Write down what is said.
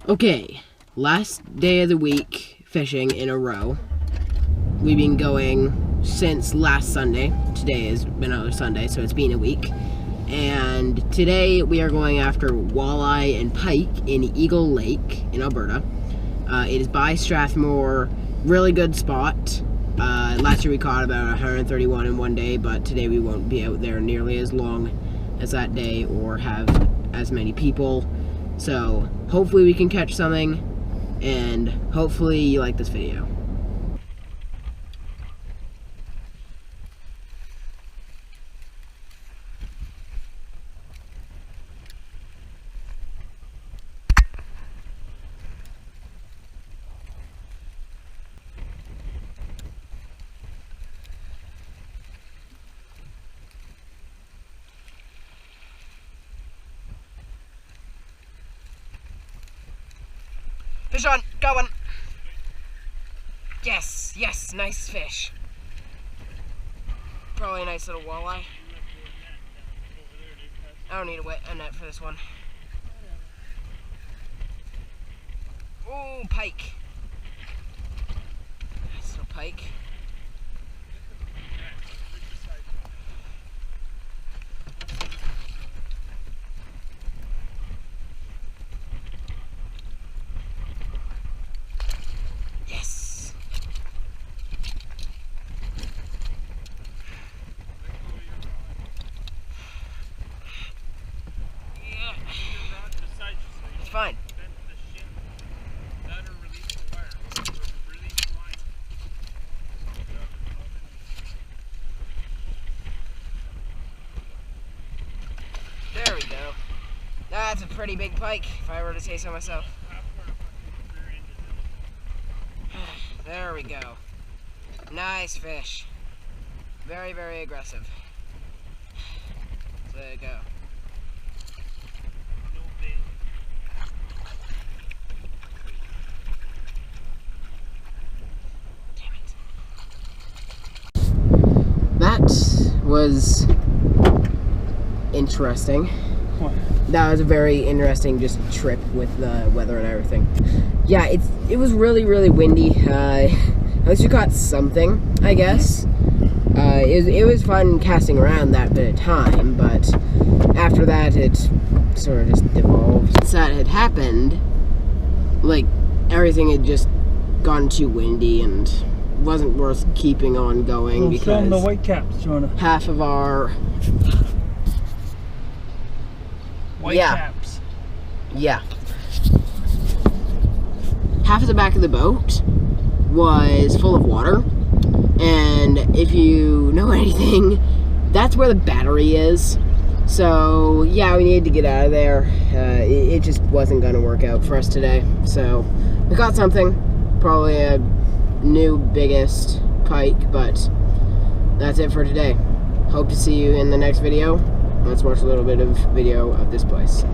Okay, last day of the week fishing in a row. We've been going since last Sunday. Today has been another Sunday, so it's been a week. And today we are going after walleye and pike in Eagle Lake in Alberta. It is by Strathmore, really good spot. Last year we caught about 131 in one day, but today we won't be out there nearly as long as that day or have as many people. So hopefully we can catch something, and hopefully you like this video. Fish on, going. Yes, yes, nice fish. Probably a nice little walleye. I don't need a net for this one. Ooh, pike. Nice little pike. Fine. There we go. That's a pretty big pike, if I were to say so myself. There we go. Nice fish. Very, very aggressive. So there you go. That was interesting. What? That was a very interesting just trip with the weather and everything. Yeah, it was really, really windy. At least we caught something, I guess. It was fun casting around that bit of time, but after that it sort of just devolved. Since that had happened, like, everything had just gotten too windy and wasn't worth keeping on going, well, because the white caps, Jonah. half of our caps. Yeah. Half of the back of the boat was full of water, and if you know anything, that's where the battery is. So yeah, we needed to get out of there. It just wasn't going to work out for us today. So we caught something, probably a new biggest pike, but that's it for today. Hope to see you in the next video. Let's watch a little bit of video of this place.